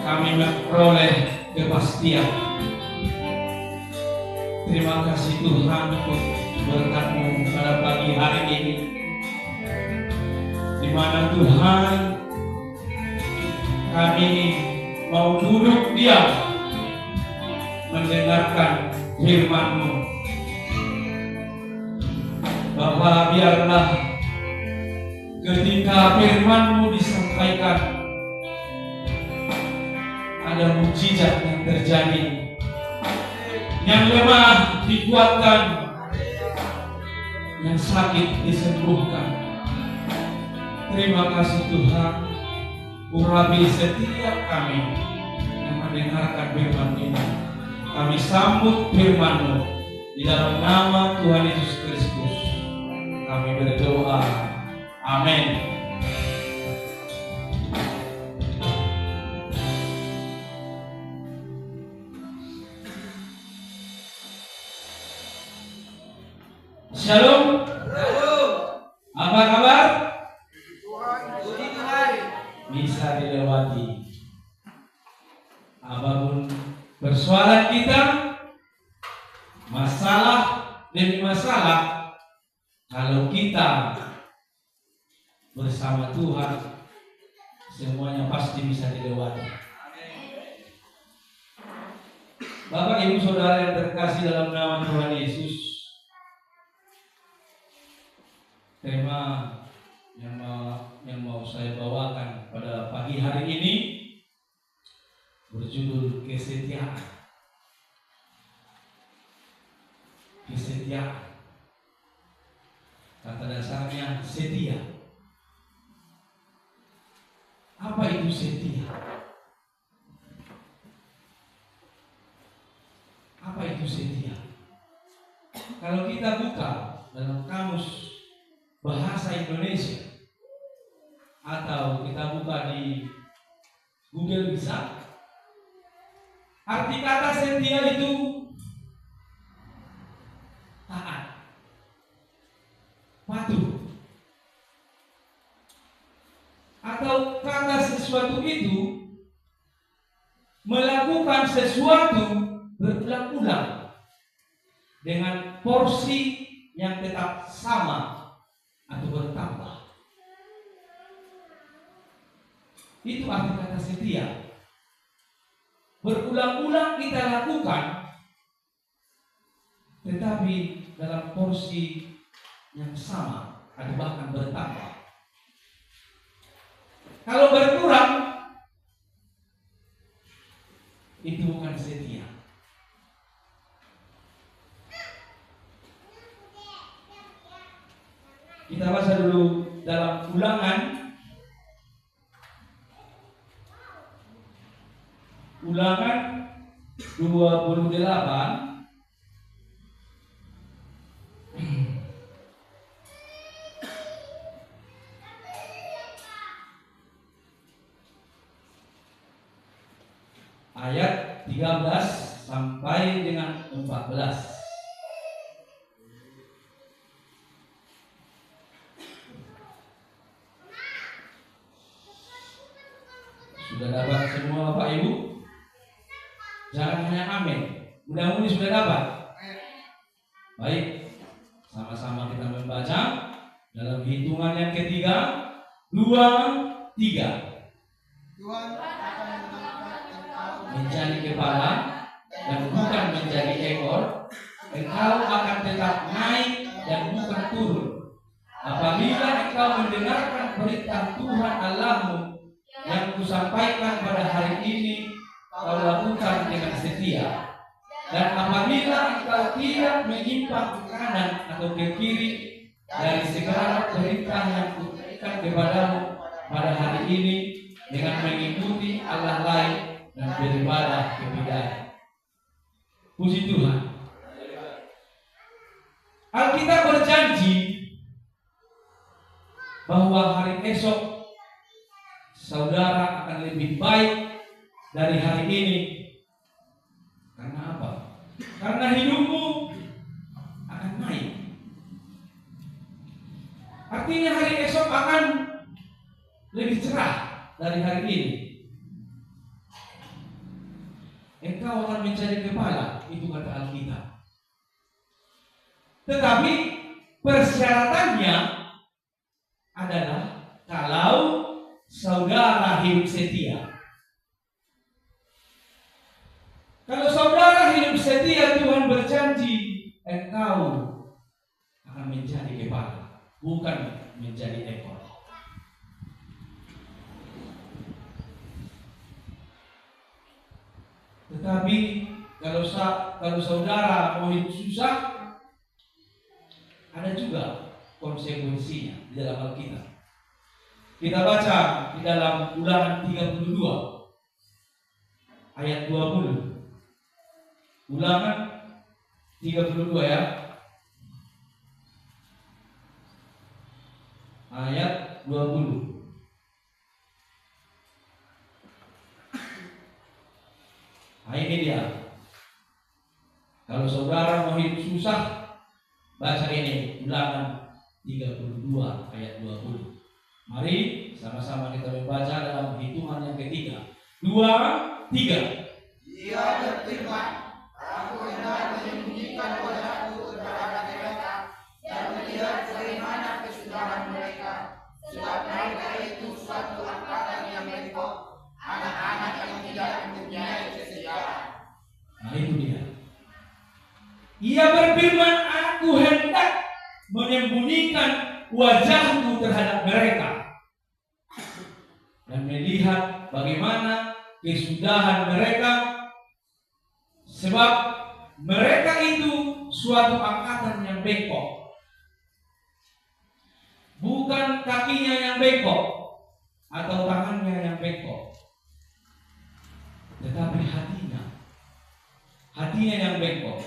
kami memperoleh kepastian. Terima kasih Tuhan untuk berkat-Mu pada pagi hari ini, di mana Tuhan kami mau duduk diam mendengarkan firman-Mu. Bapa, biarlah ketika firman-Mu disampaikan ada mukjizat yang terjadi, yang lemah dikuatkan, yang sakit disembuhkan. Terima kasih Tuhan, urapi setiap kami yang mendengarkan firman ini. Kami sambut firman-Mu di dalam nama Tuhan Yesus Kristus. Kami berdoa. Amin. Shalom. Shalom. Apa kabar? Puji Tuhan. Bisa dilewati apapun persoalan kita, masalah demi masalah. Kalau kita bersama Tuhan, semuanya pasti bisa dilewati. Bapak, Ibu, Saudara yang terkasih dalam nama Tuhan Yesus, tema yang mau saya bawakan pada pagi hari ini berjudul kesetiaan. Kesetiaan. Kata dasarnya setia. Apa itu setia? Apa itu setia? Kalau kita buka dalam kamus bahasa Indonesia atau kita buka di Google bisa. Arti kata setia itu taat, patuh. Atau kata sesuatu itu melakukan sesuatu berulang-ulang dengan porsi yang tetap sama atau bertambah. Itu arti kata setia. Berulang-ulang kita lakukan, tetapi dalam porsi yang sama atau bahkan bertambah. Kalau berkurang, itu bukan setia. Kita baca dulu dalam Ulangan 28 ayat 13 sampai dengan 14. Sudah dapat semua Bapak Ibu? Jangan hanya amin. Mudah-mudahan sudah dapat. Baik, sama-sama kita membaca dalam hitungan yang ketiga, 2, 3. Tuhan akan mengangkat engkau Menjadi kepala dan bukan menjadi ekor. Engkau akan tetap naik dan bukan turun. Apabila engkau mendengarkan perintah Tuhan Allahmu yang kusampaikan pada hari ini, kau lakukan dengan setia. Dan apabila engkau tidak menyimpang ke kanan atau ke kiri dari segala perintah yang kuberikan kepadamu pada hari ini, dengan mengikuti Allah lain dan beribadah kepadanya. Puji Tuhan. Alkitab berjanji bahwa hari esok saudara akan lebih baik dari hari ini. Karena apa? Karena hidupmu akan naik. Artinya hari esok akan lebih cerah dari hari ini. Engkau akan menjadi kepala, itu kata Alkitab. Tetapi persyaratannya adalah kalau saudara hidup setia. Kalau saudara hidup setia, Tuhan berjanji engkau akan menjadi kepala, bukan menjadi ekor. Tetapi kalau saudara mau hidup susah, ada juga konsekuensinya di dalam Alkitab. Kita baca di dalam Ulangan 32 ayat 20. Ulangan 32 ya. Ayat 20. Nah, ini dia. Kalau saudara mau hidup susah, baca ini Ulangan 32 ayat 20. Mari sama-sama kita membaca dalam hitungan yang ketiga. 2, 3. Dia berfirman, aku hendak menyembunyikan wajahku terhadap mereka dan melihat bagaimana kesudahan mereka, sebab mereka itu suatu angkatan yang bengkok, anak-anak yang tidak mempunyai kesetiaan. Nah, itu dia. Ia berfirman, aku hendak menyembunyikan wajahku terhadap mereka dan melihat bagaimana kesudahan mereka, sebab mereka itu suatu angkatan yang bengkok. Bukan kakinya yang bengkok atau tangannya yang bengkok, tetapi hatinya yang bengkok.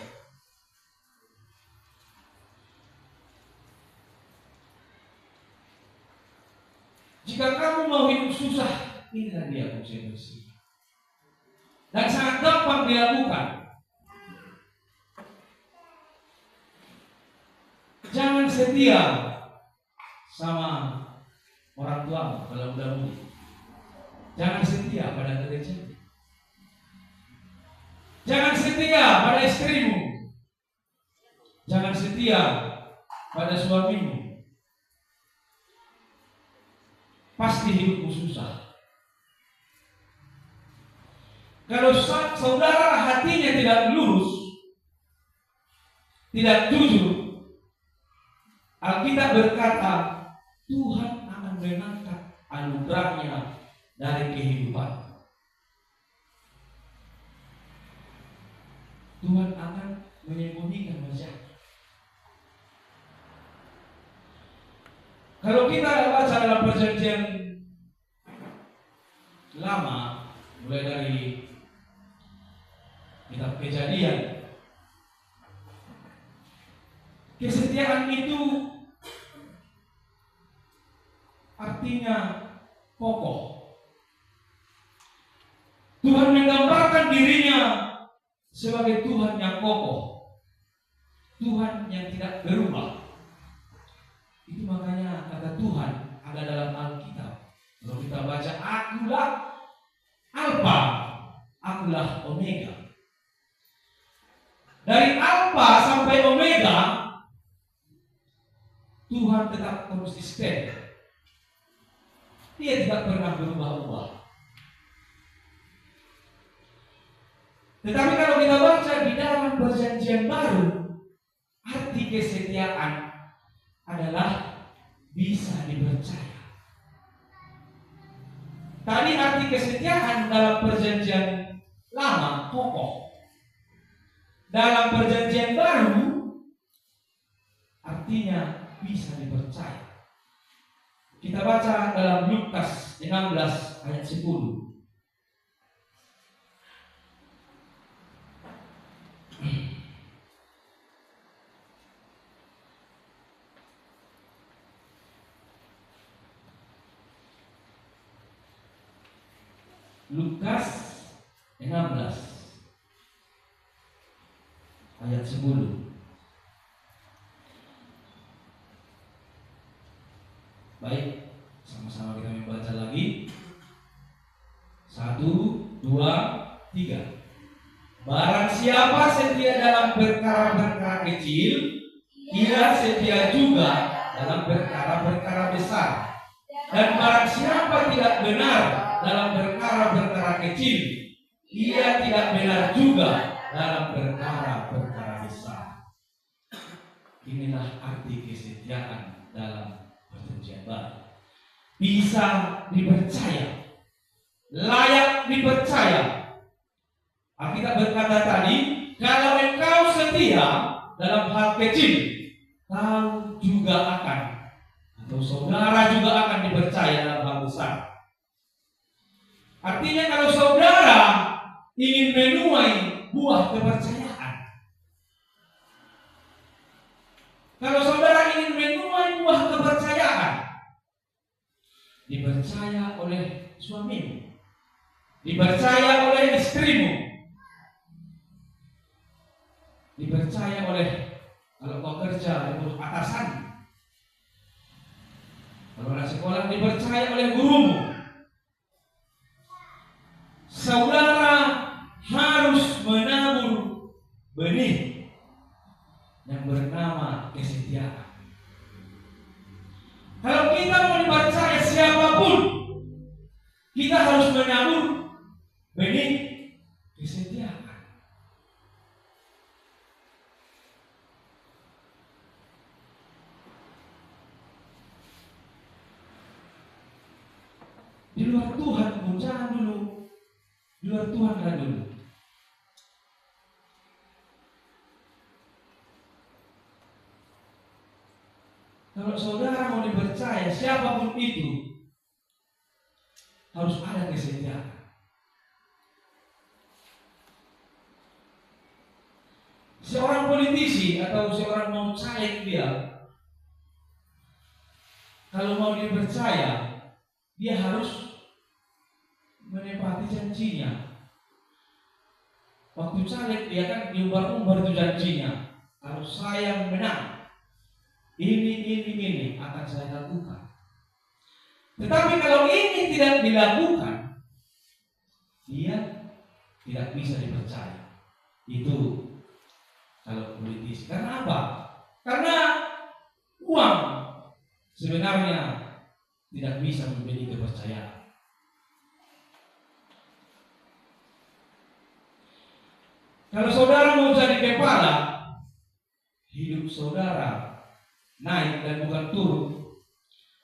Jika kamu mau hidup susah, inilah dia konsekuensi. Dan sangat gampang dilakukan. Jangan setia sama orang tua kalau udah muda. Jangan setia pada gereja. Jangan setia pada istrimu. Jangan setia pada suamimu. Pasti hidupmu susah. Kalau saudara hatinya tidak lurus, tidak jujur, Alkitab berkata Tuhan akan mengangkat anugerahnya dari kehidupan. Tuhan akan menyembunyikan wajahnya. Kalau kita baca dalam perjanjian lama, mulai dari kitab Kejadian, kesetiaan itu artinya kokoh. Tuhan menggambarkan dirinya sebagai Tuhan yang kokoh, Tuhan yang tidak berubah. Itu makanya kata Tuhan ada dalam Alkitab. Kalau kita baca, akulah Alfa, akulah Omega. Dari Alfa sampai Omega, Tuhan tetap konsisten. Dia tidak pernah berubah-ubah. Tetapi kalau kita baca di dalam perjanjian baru, arti kesetiaan adalah bisa dipercaya. Tadi arti kesetiaan dalam perjanjian lama kokoh. Dalam perjanjian baru artinya bisa dipercaya. Kita baca dalam Lukas 16 ayat 10. Lukas 16 ayat 10. Baik, sama-sama kita membaca lagi. 1, 2, 3. Barang siapa setia dalam perkara-perkara kecil, ia setia juga dalam perkara-perkara besar. Dan barang siapa tidak benar dalam perkara-perkara kecil, ia tidak benar juga dalam perkara-perkara besar. Inilah arti kesetiaan dalam perjanjian baru. Bisa dipercaya, layak dipercaya. Alkitab berkata tadi, kalau engkau setia dalam hal kecil, kau juga akan, atau saudara juga akan dipercaya dalam hal besar. Artinya kalau saudara ingin menuai buah kepercayaan, kalau saudara ingin menuai buah kepercayaan, dipercaya oleh suamimu, dipercaya oleh istrimu, dipercaya oleh, kalau kau kerja oleh atasan, kalau anak sekolah dipercaya oleh gurumu. Saudara harus menabur benih yang bernama kesetiaan. Kalau kita mau dipercaya siapapun, kita harus menabur benih kesetiaan. Di luar Tuhan pun jangan dulu. Di luar Tuhan kan dulu. Kalau saudara mau dipercaya siapapun itu, harus ada kesetiaan. Seorang politisi atau seorang mau caleg dia, kalau mau dipercaya, dia harus menepati janjinya. Waktu caleg dia kan diumbar-umbar itu janjinya. Kalau saya menang, ini akan saya lakukan. Tetapi kalau ini tidak dilakukan, dia tidak bisa dipercaya. Itu kalau politis. Karena apa? Karena uang sebenarnya tidak bisa memberi kepercayaan. Kalau saudara mau jadi kepala, hidup saudara naik dan bukan turun,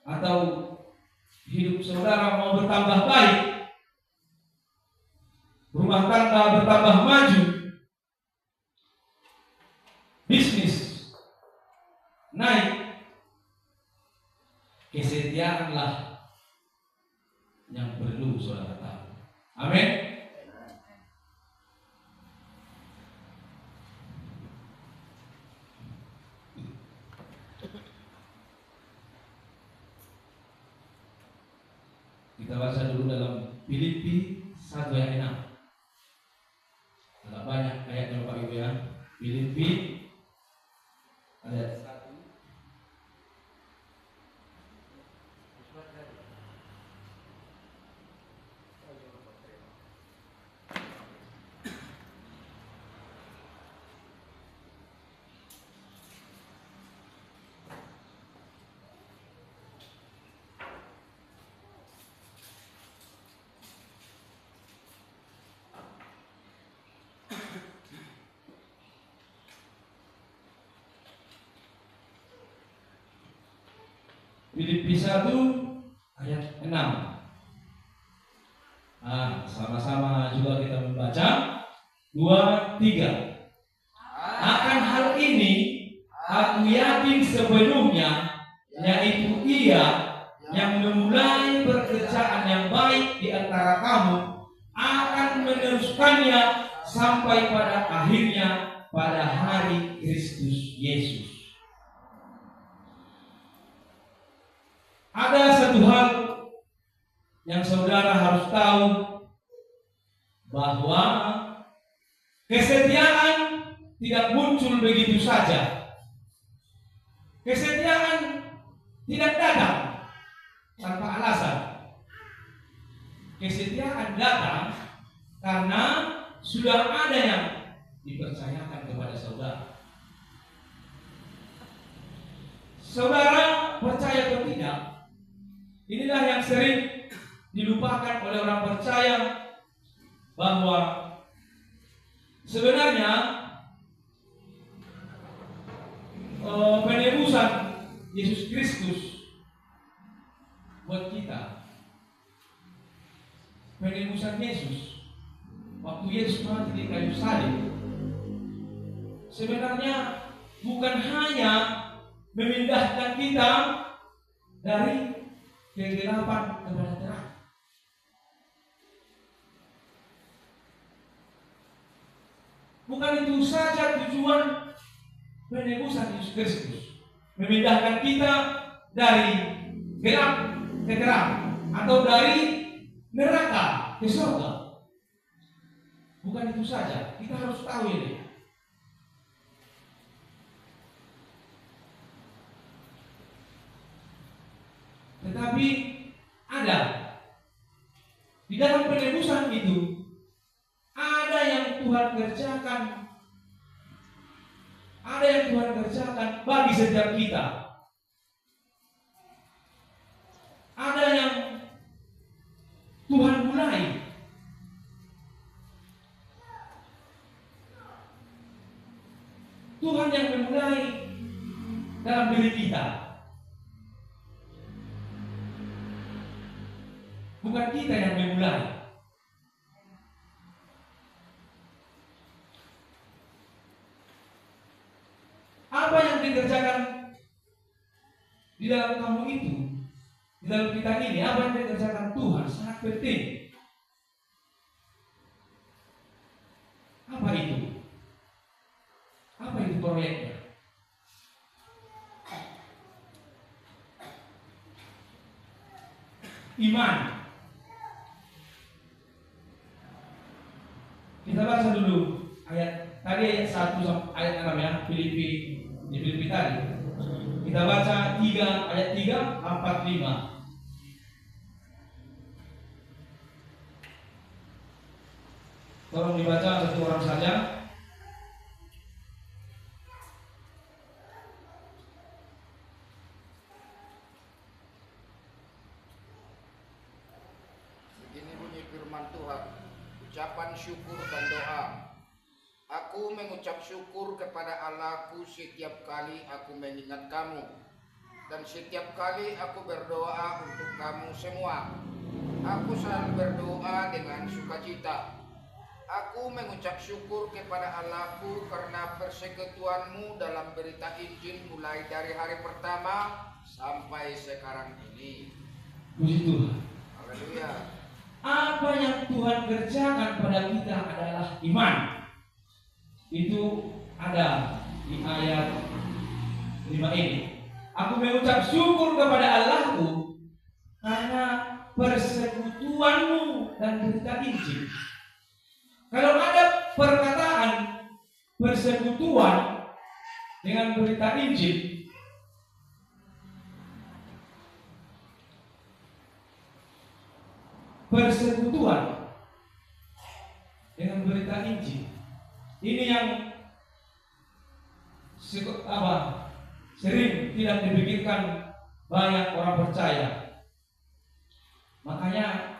atau hidup saudara mau bertambah baik, rumah tangga bertambah maju, bisnis naik, kesetiaanlah yang perlu saudara tahu. Amin. Kita baca dulu dalam Filipi 1 ayat 6. Agak banyak ayatnya Bapak Ibu ya. Filipi ayat 1. Filipi 1 ayat 6. Sama-sama juga kita membaca. 2, 3. Akan hal ini aku yakin sepenuhnya, yaitu Ia yang memulai pekerjaan yang baik di antara kamu akan meneruskannya sampai pada akhirnya pada hari Kristus Yesus. Ada satu hal yang saudara harus tahu, bahwa kesetiaan tidak muncul begitu saja. Kesetiaan tidak datang tanpa alasan. Kesetiaan datang karena sudah ada yang dipercayakan kepada saudara. Saudara percaya atau tidak? Inilah yang sering dilupakan oleh orang percaya, bahwa sebenarnya penebusan Yesus Kristus buat kita, penebusan Yesus waktu Yesus mati di kayu salib, sebenarnya bukan hanya memindahkan kita dari kegelapan kepada terang. Bukan itu saja tujuan penebusan Yesus Kristus, memindahkan kita dari gelap ke terang, atau dari neraka ke surga. Bukan itu saja, kita harus tahu ini. Tetapi ada di dalam penebusan itu, ada yang Tuhan kerjakan, ada yang Tuhan kerjakan bagi setiap kita. Ada yang Tuhan mulai. Tuhan yang memulai dalam diri kita. Bukan kita yang memulai. Apa yang dikerjakan di dalam kamu itu, di dalam kita ini, apa yang dikerjakan Tuhan sangat penting. Apa itu? Apa itu proyeknya? Iman. Kita baca dulu ayat tadi ayat 1 sampai ayat 6 ya, Filipi tadi. Kita baca 3 ayat 3, 4, 5. Tolong dibaca satu orang saja. Begini bunyi firman Tuhan, ucapan syukur dan doa. Aku mengucap syukur kepada Allahku setiap kali aku mengingat kamu, dan setiap kali aku berdoa untuk kamu semua. Aku selalu berdoa dengan sukacita. Aku mengucap syukur kepada Allahku karena persekutuanmu dalam berita Injil mulai dari hari pertama sampai sekarang ini. Puji Tuhan. Haleluya. Apa yang Tuhan kerjakan pada kita adalah iman. Itu ada di ayat 5 ini. Aku mengucap syukur kepada Allahku karena persekutuanmu dan berita Injil. Kalau ada perkataan persekutuan dengan berita Injil, persekutuan dengan berita Injil, ini yang sering tidak dipikirkan banyak orang percaya. Makanya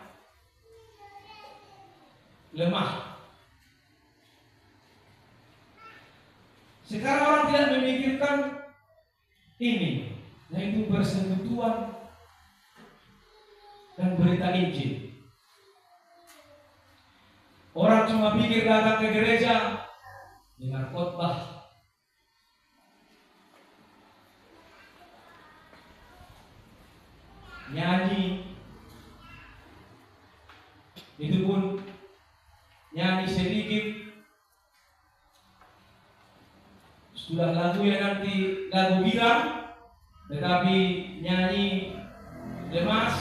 lemah. Sekarang orang tidak memikirkan ini, yaitu persekutuan dan berita Injil. Orang cuma pikir datang ke gereja, dengar khotbah, nyanyi, itu pun nyanyi sedikit. Sudah lagunya nanti lagu bilang, tetapi nyanyi lemas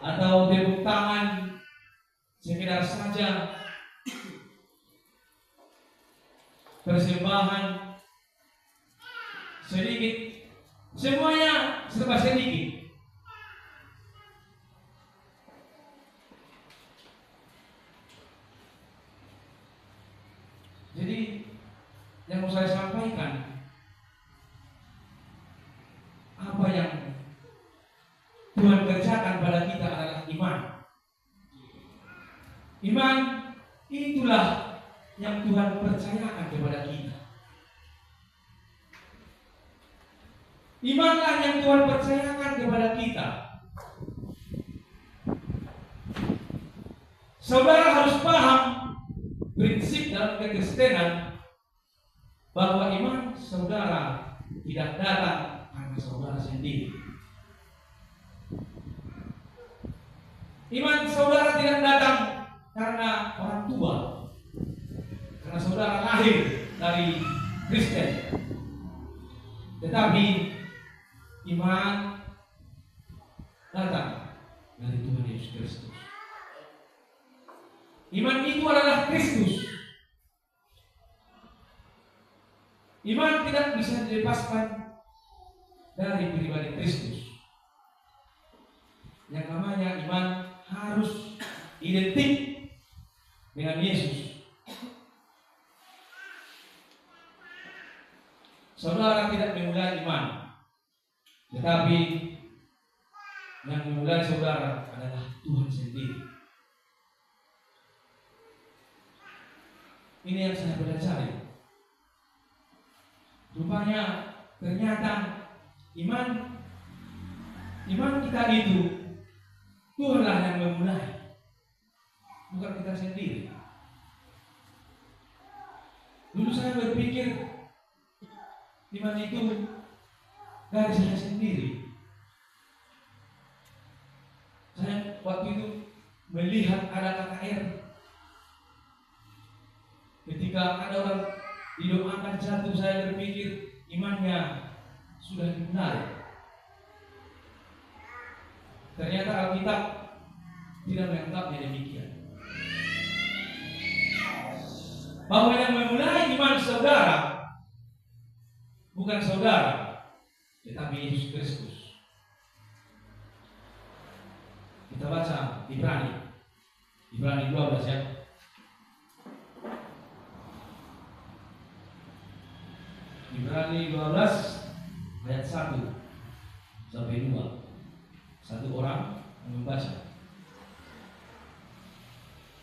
atau tepuk tangan sekedar saja, persembahan sedikit, semuanya serba sedikit. Jadi yang mau saya sampaikan, apa yang Tuhan kerjakan pada kita adalah iman. Iman itulah yang Tuhan percayakan kepada kita. Imanlah yang Tuhan percayakan kepada kita. Saudara harus paham prinsip dalam kekristenan bahwa iman saudara tidak datang karena saudara sendiri. Iman saudara tidak datang karena orang tua, karena saudara lahir dari Kristen. Tetapi iman datang dari Tuhan Yesus Kristus. Iman itu adalah Kristus. Iman tidak bisa dilepaskan dari pribadi Kristus. Yang namanya iman harus identik dengan Yesus. Saudara tidak memulai iman, tetapi yang memulai saudara adalah Tuhan sendiri. Ini yang saya pelajari. Rupanya ternyata iman kita itu Tuhanlah yang memulai, bukan kita sendiri. Dulu saya berpikir iman itu dari saya sendiri. Saya waktu itu melihat ada KKR. Ketika ada orang didoakan jatuh, saya berpikir imannya sudah dimulai. Ternyata Alkitab tidak menganggapnya demikian. bahwa yang memulai iman saudara bukan saudara, tetapi Yesus Kristus. Kita baca Ibrani 12 ya. Ibrani 12 ayat 1 sampai 2. Satu orang yang membaca.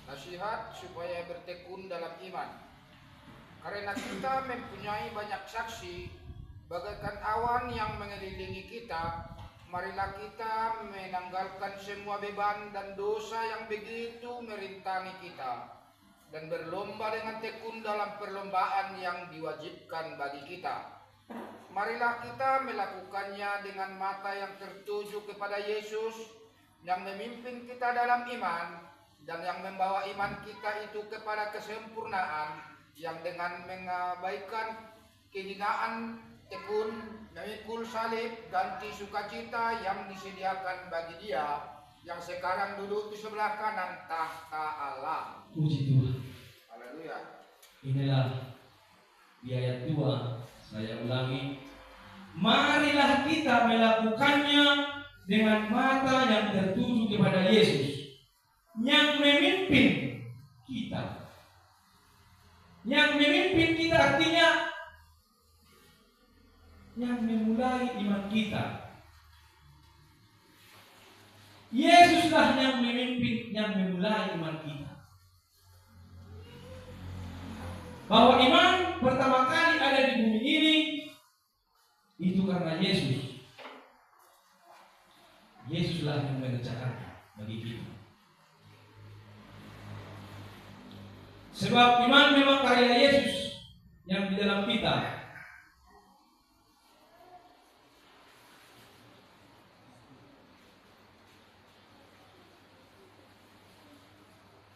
Nasihat supaya bertekun dalam iman. Karena kita mempunyai banyak saksi, bagaikan awan yang mengelilingi kita, marilah kita menanggalkan semua beban dan dosa yang begitu merintangi kita, dan berlomba dengan tekun dalam perlombaan yang diwajibkan bagi kita. Marilah kita melakukannya dengan mata yang tertuju kepada Yesus, yang memimpin kita dalam iman, dan yang membawa iman kita itu kepada kesempurnaan, yang dengan mengabaikan kehinaan tekun, memikul salib, ganti sukacita yang disediakan bagi Dia yang sekarang duduk di sebelah kanan tahta Allah. Puji Tuhan. Haleluya. Inilah di ayat 2, saya ulangi. Marilah kita melakukannya dengan mata yang tertuju kepada Yesus yang memimpin kita. Yang memimpin kita artinya yang memulai iman kita. Yesuslah yang memimpin, yang memulai iman kita. Bahwa iman pertama kali ada di bumi ini itu karena Yesus. Yesuslah yang mengerjakannya bagi kita. Sebab iman memang karya Yesus yang di dalam kita.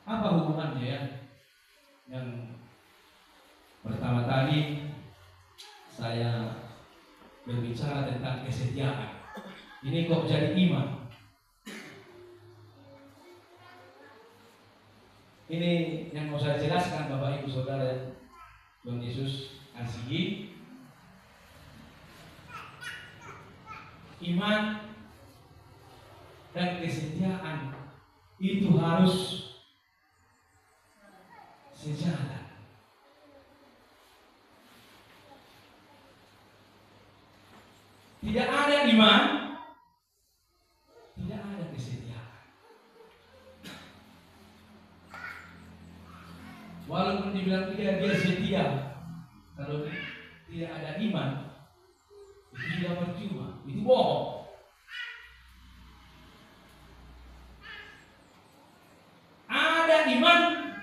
Apa hubungannya ya? Yang pertama tadi saya berbicara tentang kesetiaan. Ini kok jadi iman? Ini yang mau saya jelaskan Bapak Ibu Saudara Tuhan Yesus kasihi. Iman dan kesetiaan itu harus sejalan. Tidak ada iman, tidak ada kesetiaan. Walaupun dibilang dia setia, kalau tidak ada iman, itu sudah percuma, itu bohong. Ada iman,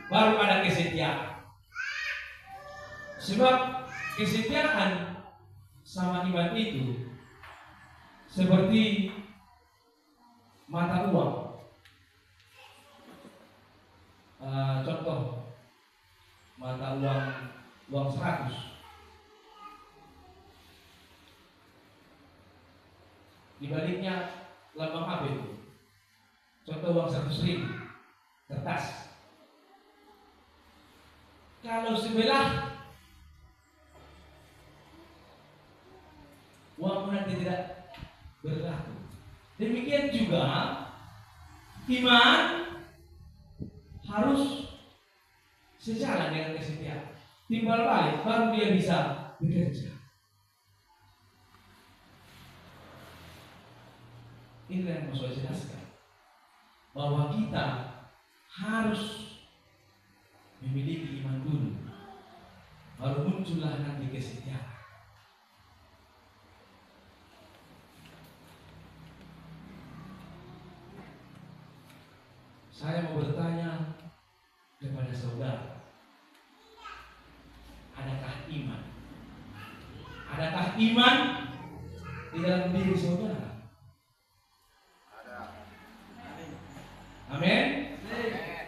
baru ada kesetiaan. Sebab kesetiaan sama iman itu seperti mata uang. Contoh mata uang 100. Dibaliknya lambang apa itu? Contoh uang 100.000 kertas. Kalau sebelah uang nanti tidak berlaku. Demikian juga iman harus sejalan dengan kesetiaan. Timbal balik baru dia bisa bekerja. Ini yang mau saya jelaskan, bahwa kita harus memiliki iman dulu, baru muncullah nanti kesetiaan. Saya mau bertanya kepada saudara, adakah iman? Adakah iman di dalam diri saudara? Ada. Amin. Amen.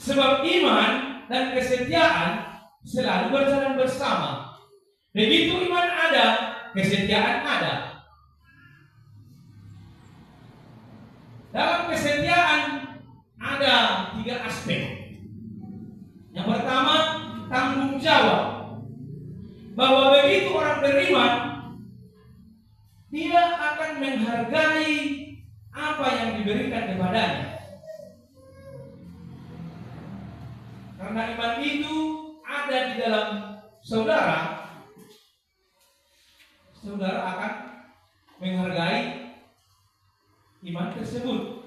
Sebab iman dan kesetiaan selalu berjalan bersama. Begitu iman ada, kesetiaan ada. Dalam kesetiaan ada 3 aspek. beriman, dia akan menghargai apa yang diberikan kepadanya. Karena iman itu ada di dalam saudara, saudara akan menghargai iman tersebut.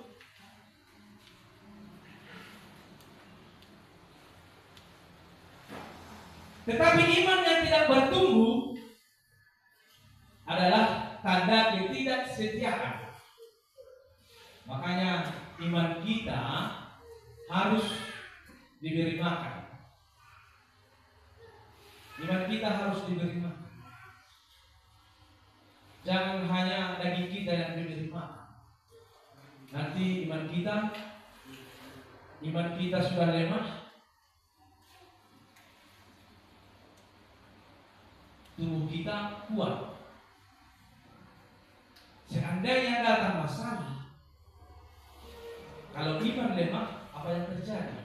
Tetapi iman yang tidak bertumbuh adalah tanda ketidaksetiaan. Makanya iman kita harus diberi makan. Iman kita harus diberi makan. Jangan hanya daging kita yang diberi makan. Nanti iman kita sudah lemah, tubuh kita kuat. Seandainya datang masalah, kalau iman lemah, apa yang terjadi?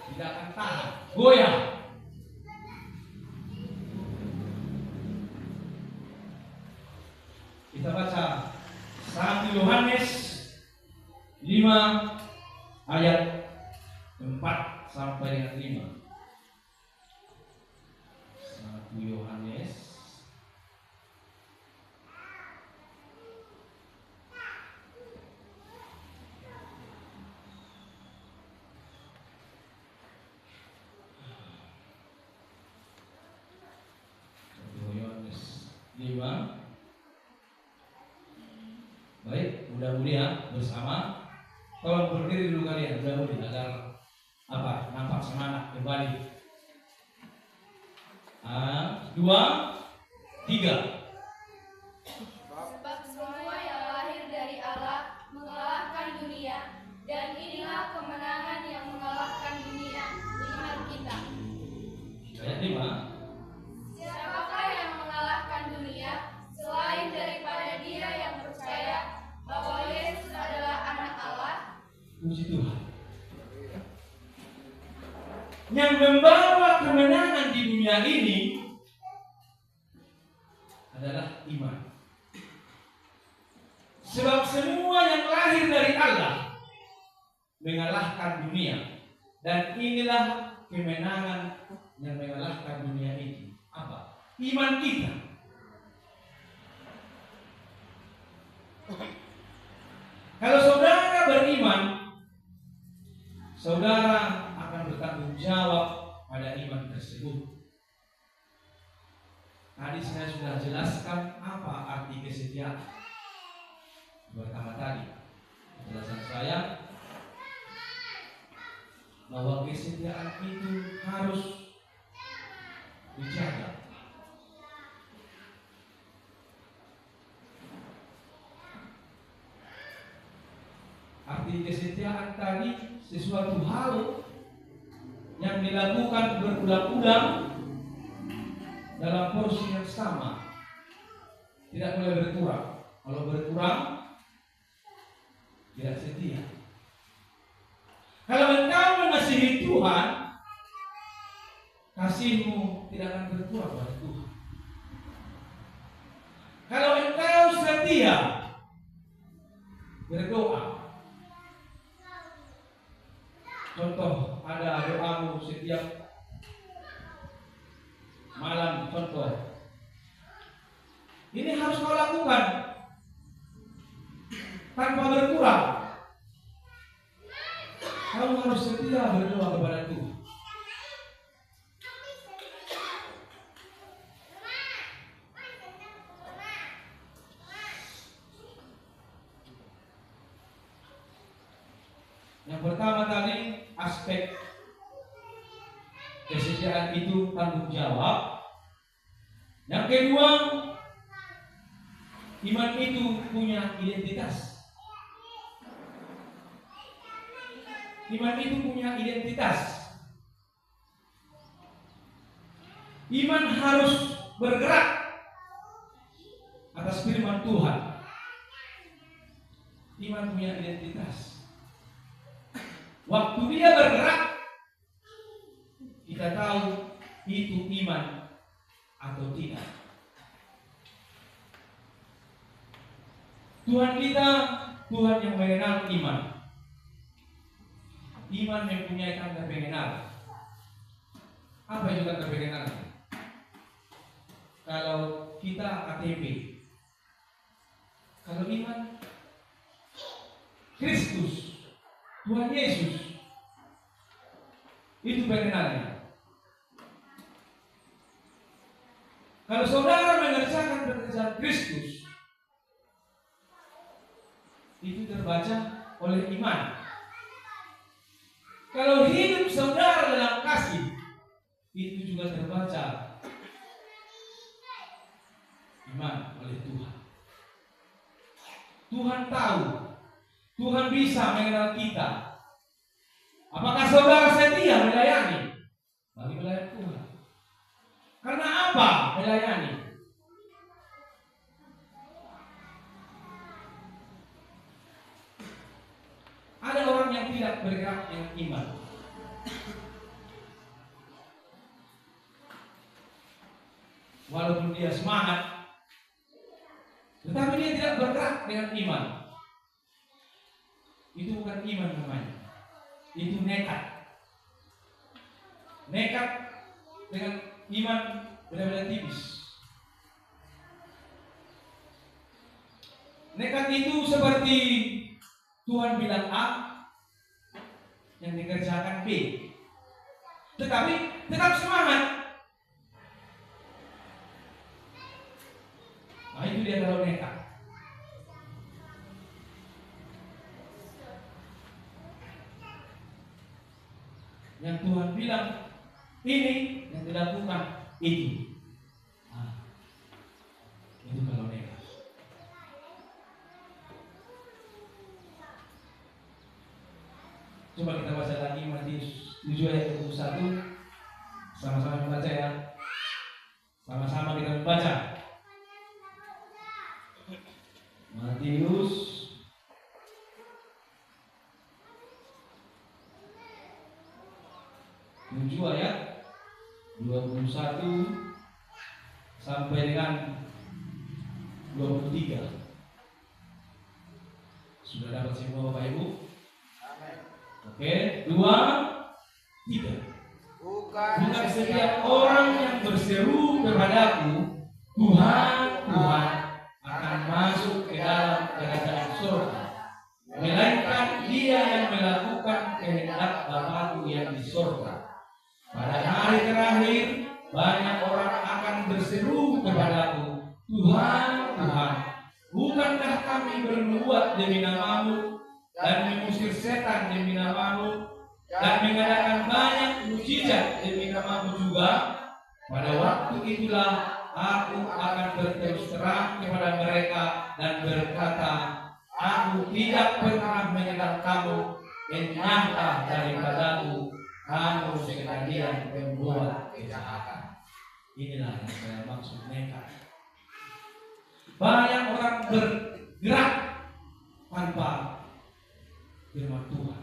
Tidak akan tahan, goyah. Kita baca 1 Yohanes 5 ayat 4 sampai dengan 5. 1 Yohanes 5. Baik, mudah-mudahan bersama. Tolong berdiri dulu kalian, mudah-mudahan agar nampak semangat kembali. 2, 3. Sebab semua yang lahir dari Allah mengalahkan dunia, dan inilah kemenangan yang mengalahkan dunia, iman kita. Ayat 5. Siapakah yang mengalahkan dunia selain daripada dia yang percaya bahwa Yesus adalah anak Allah? Puji Tuhan. Yang membawa kemenangan di dunia ini adalah iman. Sebab semua yang lahir dari Allah mengalahkan dunia, dan inilah kemenangan yang mengalahkan dunia ini. Apa? Iman kita. Kalau saudara beriman, saudara akan bertanggung jawab pada iman tersebut. Tadi saya sudah jelaskan apa arti kesetiaan. Pertama tadi, penjelasan saya bahwa kesetiaan itu harus dijaga. Arti kesetiaan tadi sesuatu hal yang dilakukan berulang-ulang dalam porsi yang sama, tidak boleh berkurang. Kalau berkurang, tidak setia. Kalau engkau mengasihi Tuhan, kasihmu tidak akan berkurang pada Tuhan. Kalau engkau setia berdoa, contoh ada doamu setiap malam, contoh ini harus kau lakukan tanpa berkurang. Kamu harus setia berdoa kepada Tuhan. Yang pertama tadi aspek kesetiaan itu tanggung jawab. Yang kedua, iman itu punya identitas. Iman itu punya identitas. Iman harus bergerak atas firman Tuhan. Iman punya identitas. Waktu dia bergerak, kita kita tahu itu iman atau tidak. Tuhan kita, Tuhan yang mengenal iman. Iman mempunyai tanda pengenalan. Apa itu tanda pengenalan? Kalau kita KTP, kalau iman Kristus, Tuhan Yesus, itu pengenalannya. Kalau saudara mengerjakan pekerjaan Kristus, itu terbaca oleh iman. Kalau hidup saudara dalam kasih, itu juga terbaca iman oleh Tuhan. Tuhan tahu, Tuhan bisa mengenal kita. Apakah saudara setia melayani? Bagi melayani Tuhan. Karena apa melayani? Ada orang yang tidak bergerak dengan iman. Walaupun dia semangat, tetapi dia tidak bergerak dengan iman. Itu bukan iman namanya. Itu nekat. Nekat dengan iman benar-benar tipis. Nekat itu seperti Tuhan bilang A, yang dikerjakan B, tetapi tetap semangat. Nah, itu dia kalau nekat. Yang Tuhan bilang ini, yang dilakukan itu. Nah, itu kalau nekat. Coba kita baca lagi Matius 7 ayat 21. Sama-sama membaca ya. Sama-sama kita membaca. Matius 7 ayat 21 sampai dengan 23. Sudah dapat semua Bapak Ibu? Oke, 2, 3. Bukan setiap orang yang berseru kepadaku, Tuhan, Tuhan, akan masuk ke dalam kerajaan surga, melainkan dia yang melakukan kehendak Bapa-Ku yang di surga. Pada hari terakhir, banyak orang akan berseru kepadaku, Tuhan, Tuhan, bukankah kami bernubuat demi nama-Mu dan mengusir setan demi nama-Mu dan mengadakan banyak mukjizat demi nama-Mu juga? Pada waktu itulah aku akan berterus terang kepada mereka dan berkata, aku tidak pernah mengenal kamu, enyahlah daripadaku, kamu sekalian pembuat kejahatan. Inilah yang saya maksud nekat. Banyak orang bergerak tanpa firman Tuhan.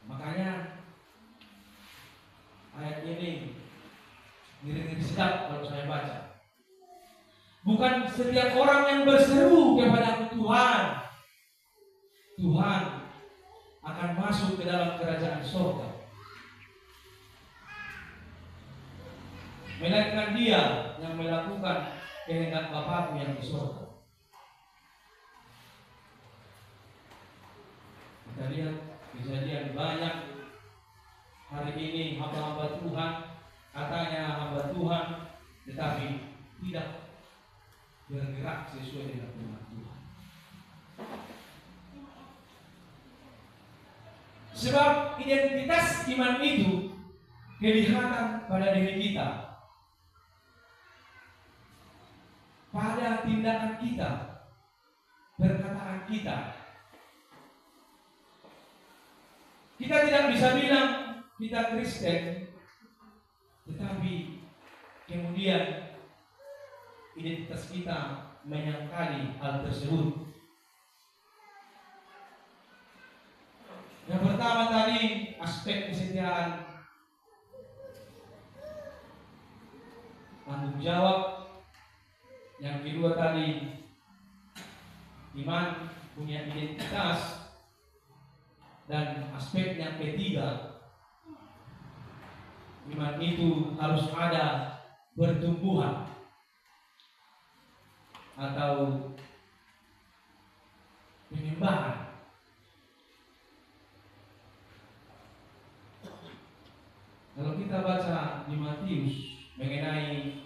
Makanya ayat ini ngeri-ngeri sedap kalau saya baca. Bukan setiap orang yang berseru kepada Tuhan, Tuhan akan masuk ke dalam kerajaan surga, melainkan dia yang melakukan kehendak Bapa-Ku yang di surga. Kita lihat kejadian banyak hari ini hamba-hamba Tuhan, katanya hamba Tuhan, tetapi tidak bergerak sesuai dengan firman Tuhan. Sebab identitas iman itu kelihatan pada diri kita, pada tindakan kita, perkataan kita. Kita tidak bisa bilang kita Kristen, tetapi kemudian identitas kita menyangkali hal tersebut. pertama tadi aspek kesetiaan, tanggung jawab. Yang kedua tadi iman, punya identitas. Dan aspek yang ketiga, iman itu harus ada pertumbuhan atau pengembangan. Kalau kita baca di Matius mengenai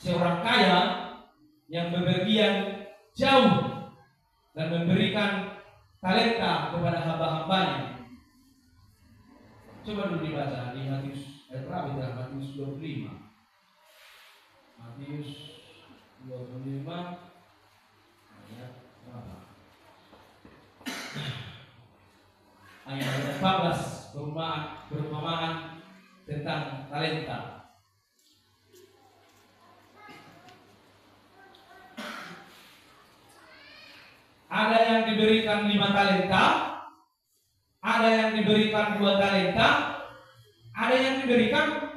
seorang kaya yang bepergian jauh dan memberikan talenta kepada hamba-hambanya. Coba dulu dibaca di Matius ayat berapa ya? Matius 25. Matius 25 ayat berapa? Ayat 14, perumpamaan tentang talenta. Ada yang diberikan 5 talenta, ada yang diberikan 2 talenta, ada yang diberikan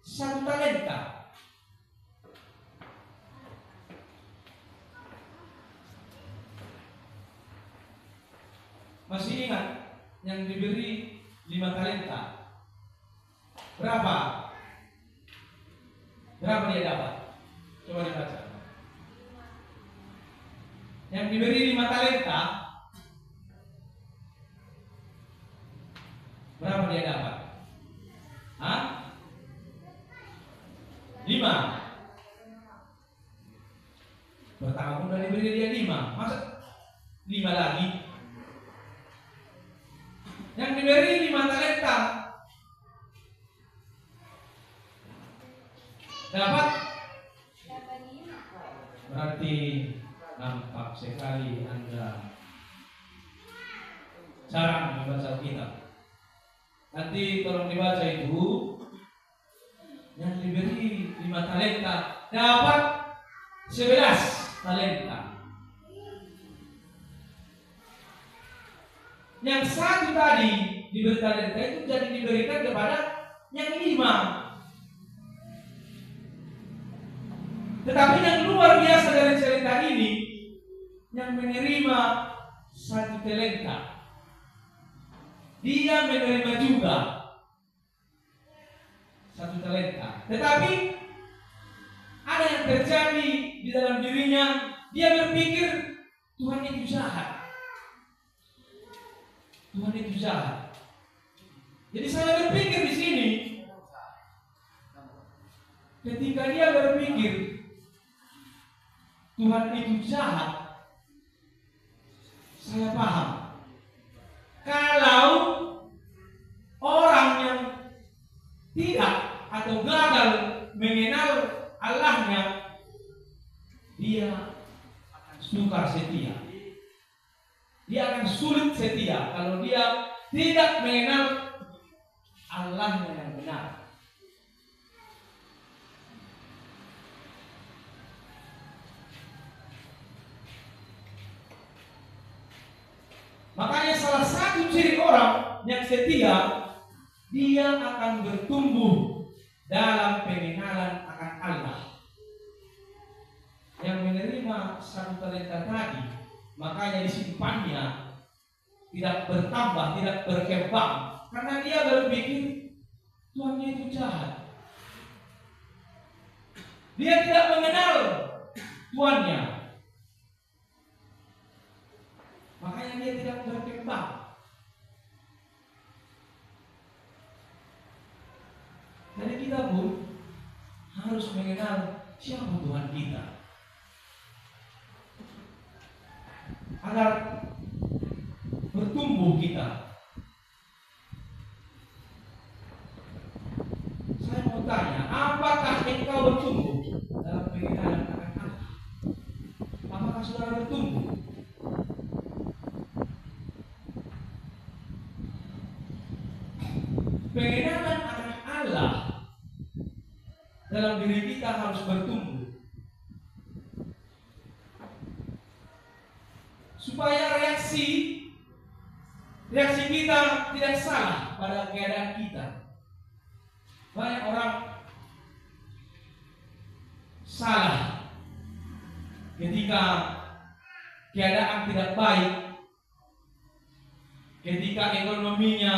1 talenta. Masih ingat yang diberi 5 talenta? Berapa? Berapa dia dapat? Coba dibaca. Yang diberi 5 talenta, berapa dia dapat? 5. Pertama udah diberi dia 5, masa 5 lagi? Yang diberi 5 talenta dapat? Berarti nampak sekali Anda jarang membaca kitab. Nanti tolong dibaca itu. Yang diberi 5 talenta dapat 11 talenta. Yang 1 tadi diberi talenta itu jadi diberikan kepada yang 5. Tetapi yang luar biasa dari cerita ini, yang menerima 1 talenta, dia menerima juga 1 talenta. Tetapi ada yang terjadi di dalam dirinya, dia berpikir Tuhan itu jahat. Tuhan itu jahat. Jadi saya berpikir di sini, ketika dia berpikir Tuhan itu jahat, saya paham. Kalau orang yang tidak atau gagal mengenal Allahnya, dia akan sukar setia. Dia akan sulit setia kalau dia tidak mengenal Allahnya yang benar. Makanya salah satu ciri orang yang setia, dia akan bertumbuh dalam pengenalan akan Allah. Yang menerima 1 talenta tadi, makanya disimpannya, tidak bertambah, tidak berkembang, karena dia berpikir Tuhannya itu jahat. Dia tidak mengenal Tuhannya, makanya dia tidak berkembang. Jadi kita pun harus mengenal siapa Tuhan kita, agar bertumbuh kita. Saya mau tanya, apakah engkau bertumbuh dalam pengenalan akan Allah? Apakah saudara bertumbuh? Pengenalan akan Allah dalam diri kita harus bertumbuh, supaya reaksi Reaksi kita tidak salah pada keadaan kita. Banyak orang salah ketika keadaan tidak baik, ketika ekonominya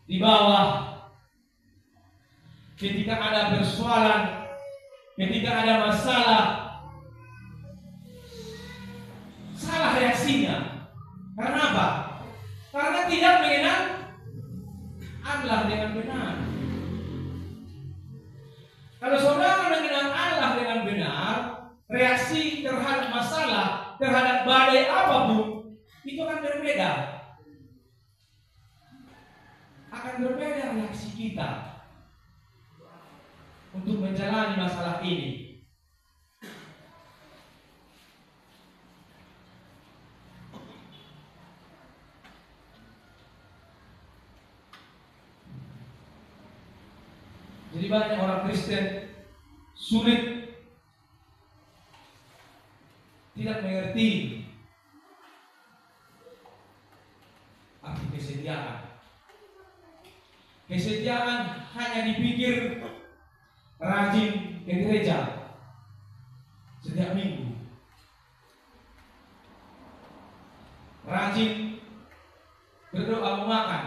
di bawah, ketika ada persoalan, ketika ada masalah. Salah reaksinya. Karena apa? Karena tidak mengenal Allah dengan benar. Kalau saudara mengenal Allah dengan benar, reaksi terhadap masalah, terhadap badai apapun, itu akan berbeda. Akan berbeda reaksi kita untuk menjalani masalah ini. Jadi banyak orang Kristen sulit, tidak mengerti arti kesetiaan. Kesetiaan hanya dipikir rajin ke gereja setiap minggu, rajin berdoa makan.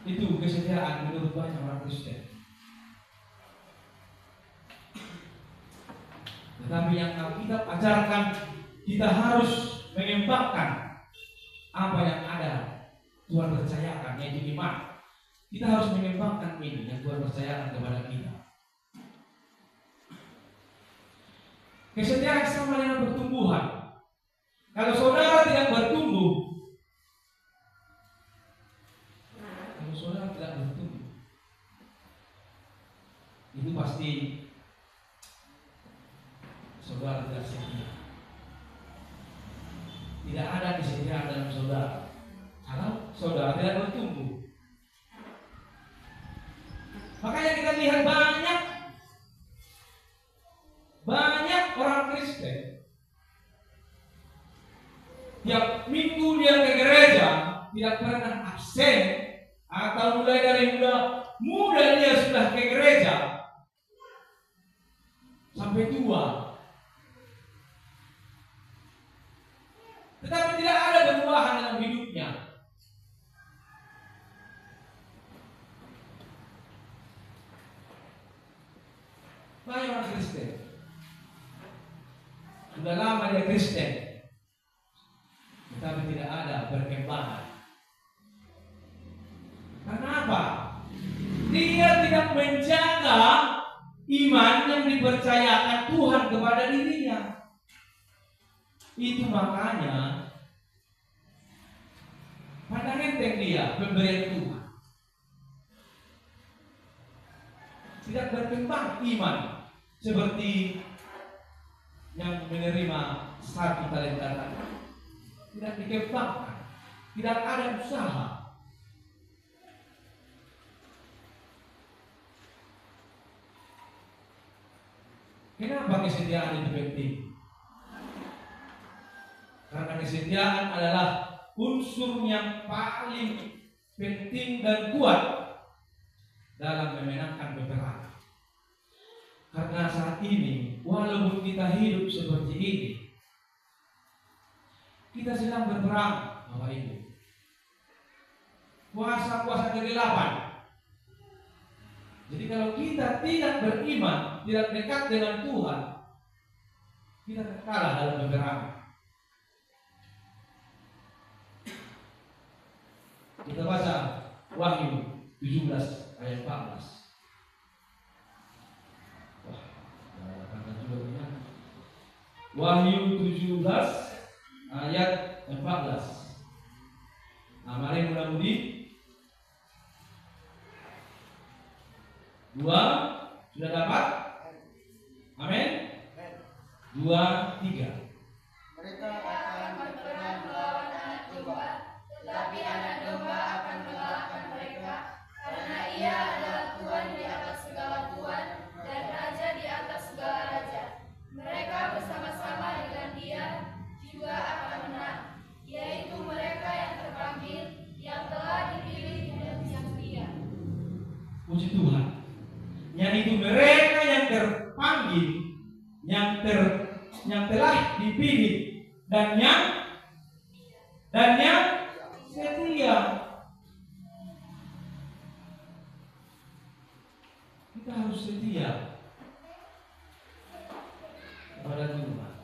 Itu kesetiaan menurut banyak orang Kristen. Tetapi yang Alkitab ajarkan, kita harus mengembangkan apa yang ada Tuhan percayakan, yaitu iman. Kita harus mengembangkan ini yang Tuhan percayakan kepada kita. Kesetiaan sama dengan pertumbuhan. Kalau saudara tidak bertumbuh, itu pasti saudara tidak setia. Tidak ada kesetiaan dalam saudara kalau saudara tidak bertumbuh. Makanya kita lihat banyak orang Kristen tiap minggu dia ke gereja, tidak pernah absen, atau mulai dari muda dia sudah ke gereja sampai tua, tetapi tidak ada perubahan dalam hidupnya. Banyak orang Kristen sudah lama dia Kristen, tetapi tidak ada perkembangan. Karena apa? Dia tidak menjaga iman yang dipercayakan Tuhan kepada dirinya. Itu makanya pandang enteng dia pemberian Tuhan. Tidak berkembang iman seperti yang menerima 1 talenta tadi. Tidak dikembangkan, tidak ada usaha. Kenapa kesetiaan itu penting? Karena kesetiaan adalah unsur yang paling penting dan kuat dalam memenangkan peperangan. Karena saat ini, walaupun kita hidup seperti ini, kita sedang berperang, Bapak Ibu. Kuasa-kuasa kegelapan. Jadi kalau kita tidak beriman, tidak dekat dengan Tuhan, kita akan kalah dalam peperangan. Kita baca Wahyu 17 ayat 14. Wahyu 17 ayat 14. Nah, mari mudah-mudi. 2 sudah dapat? Amin. 2, 3. Mereka akan berperang melawan anak domba, tetapi anak domba akan mengalahkan mereka, karena ia adalah Tuhan di atas segala Tuhan dan Raja di atas segala raja. Mereka bersama-sama dengan dia juga akan Puji Tuhan. Yaitu mereka yang terpanggil, yang telah dipilih dan yang setia. Kita harus setia kepada Tuhan.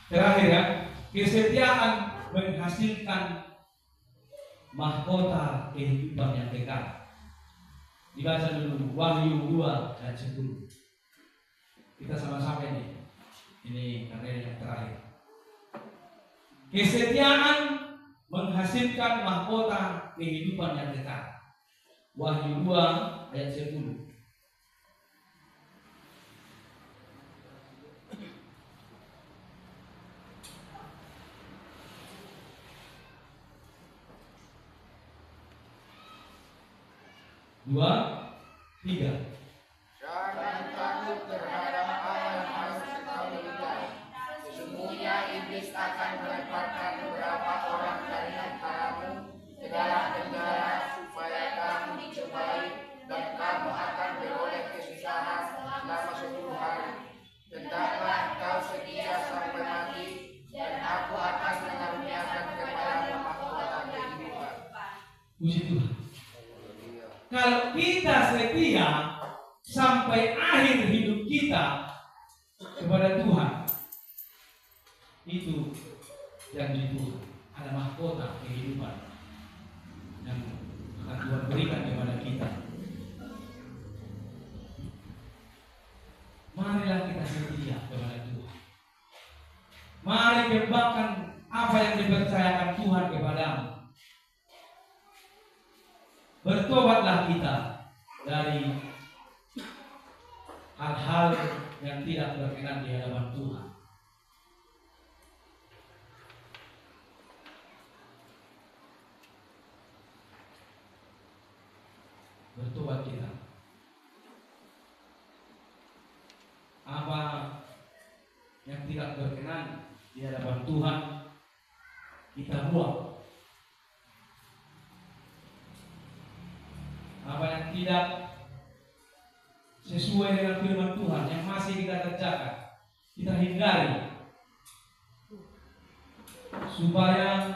Terakhir ya, kesetiaan menghasilkan mahkota kehidupan yang kekal. Dibaca dulu Wahyu 2 dan 10. Kita sama-sama ini karena yang terakhir. Kesetiaan menghasilkan mahkota kehidupan yang kekal. Wahyu 2 ayat 10. Dua, tiga. Jangan takut terhadap apa yang harus kau miliki. Sesungguhnya iblis akan melemparkan beberapa orang dari antaramu ke dalam penjara supaya kamu dicobai dan kamu akan beroleh kesusahan selama 10 hari. Hendaklah kau setia sampai mati dan aku akan mengaruniakan kepadamu mahkota kehidupan. Puji Tuhan. Kalau kita setia sampai akhir hidup kita kepada Tuhan, itu janji Tuhan, ada mahkota kehidupan yang akan Tuhan berikan kepada kita. Marilah kita setia kepada Tuhan. Mari kembangkan apa yang dipercayakan Tuhan kepadamu. Bertobatlah kita dari hal-hal yang tidak berkenan di hadapan Tuhan. Bertobat kita. Apa yang tidak berkenan di hadapan Tuhan kita buang. Apa yang tidak sesuai dengan firman Tuhan yang masih kita kerjakan, kita hindari supaya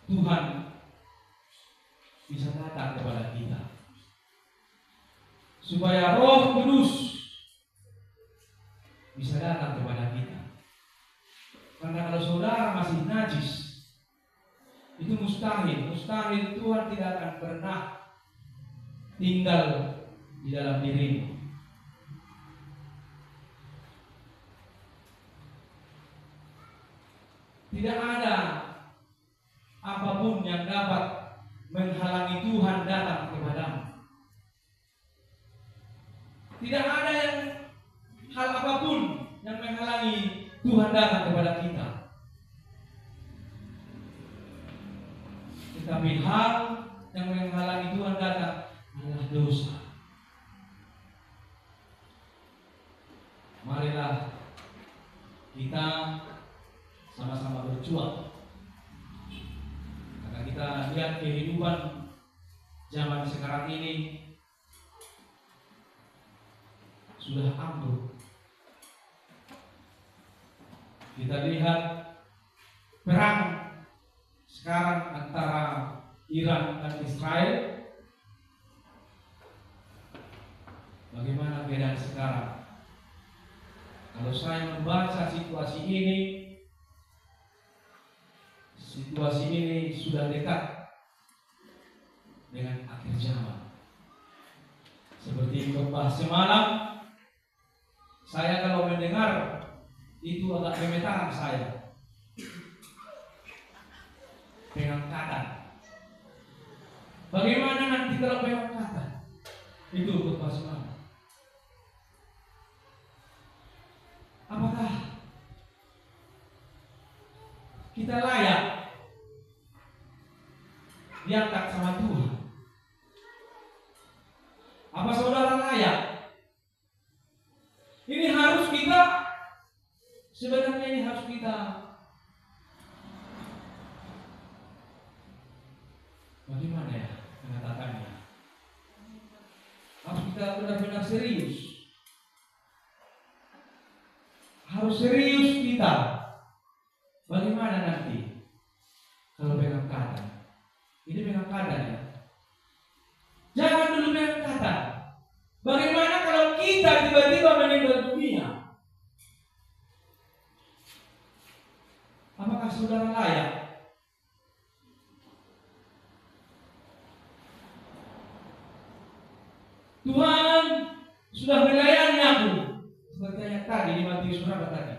Tuhan bisa datang kepada kita, supaya Roh Kudus bisa datang kepada kita. Karena kalau saudara masih najis, itu mustahil Tuhan tidak akan pernah tinggal di dalam dirimu. Tidak ada apapun yang dapat menghalangi Tuhan datang kepadamu. Tidak ada hal apapun yang menghalangi Tuhan datang kepada kita. Tetapi hal yang menghalangi Tuhan datang adalah dosa. Marilah kita sama-sama berjuang. Karena kita lihat kehidupan zaman sekarang ini sudah ambruk. Kita lihat perang sekarang antara Iran dan Israel. Bagaimana keadaan sekarang? Kalau saya membaca situasi ini sudah dekat dengan akhir zaman. Seperti khotbah semalam, saya kalau mendengar itu agak gemetaran saya. Pengangkatan. Bagaimana nanti kalau pengangkatan? Itu khotbah semalam. Apakah kita layak diangkat sama Tuhan? Apa saudara layak? Ini harus kita, sebenarnya ini harus kita bagaimana ya mengatakannya? Harus kita benar-benar serius. Harus serius kita. Bagaimana nanti kalau pengangkatan? Ini pengangkatan ya. Jangan dulu pengangkatan. Bagaimana kalau kita tiba-tiba meninggal dunia? Apakah saudara layak? Tuhan sudah melayani aku. Seperti yang tadi di Matius berapa tadi?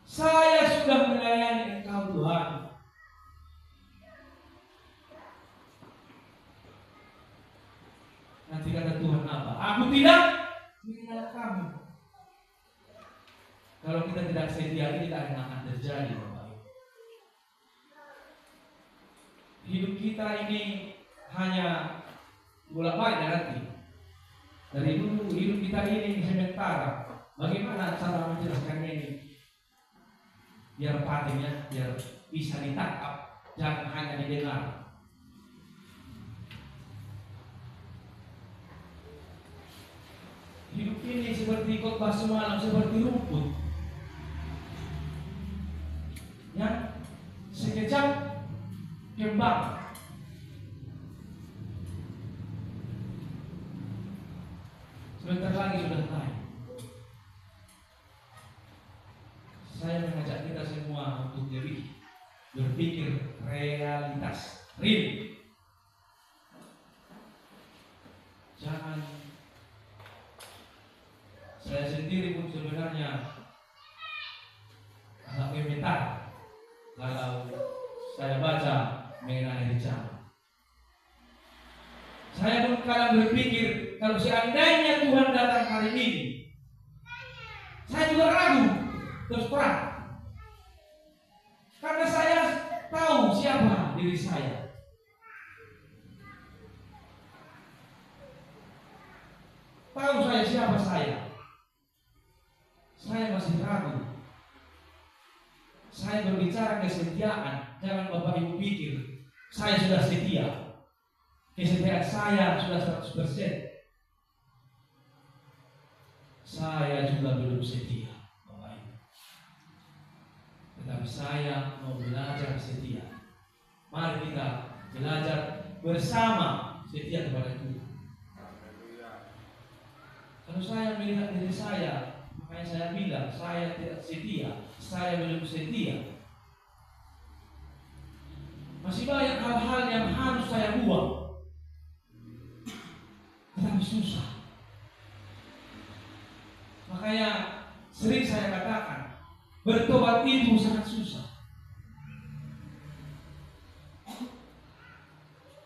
Saya sudah melayani Engkau Tuhan. Nanti kata Tuhan apa? Aku tidak mengenal kamu. Kalau kita tidak setia, ini tidak akan terjadi, Bapak. Hidup kita ini hanya bolak-balik nanti. Dari dulu hidup kita ini sementara. Bagaimana cara menjelaskannya ini? Biar patennya, biar bisa ditangkap, jangan hanya didengar. Hidup ini seperti khotbah semalam, seperti rumput yang sekejap kembang. Sebentar lagi sudah naik. Saya mengajak kita semua untuk lebih berpikir realitas, real. Jangan. Saya sendiri pun sebenarnya agak gemetar kalau saya baca mengenai rencana. Saya pun kadang berpikir kalau seandainya Tuhan datang hari ini, saya juga ragu. Terus terang, karena saya tahu siapa diri saya. Tahu saya siapa saya. Saya masih ragu. Saya berbicara kesetiaan. Jangan Bapak Ibu pikir saya sudah setia. Kesetiaan saya sudah 100%. Saya juga belum setia. Tetapi saya mau belajar setia. Mari kita belajar bersama setia kepada Tuhan. Kalau saya melihat diri saya, makanya saya bilang saya tidak setia, saya belum setia. Masih banyak hal-hal yang harus saya buang, tetapi susah. Makanya sering saya katakan, bertobat itu sangat susah.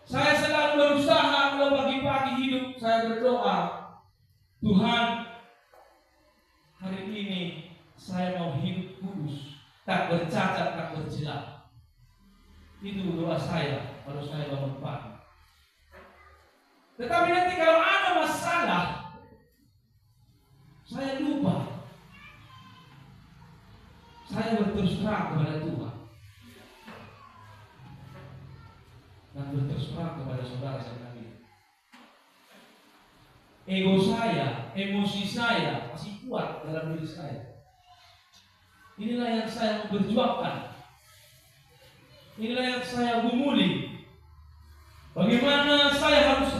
Saya selalu berusaha kalau pagi-pagi hidup saya berdoa, Tuhan, hari ini saya mau hidup kudus, tak bercacat, tak bercela. Itu doa saya kalau saya bangun pagi. Tetapi nanti kalau ada masalah, saya lupa. Saya berterus terang kepada Tuhan dan berterus terang kepada saudara sekalian. Ego saya, emosi saya masih kuat dalam diri saya. Inilah yang saya mau berjuangkan. Inilah yang saya gumuli. Bagaimana saya harus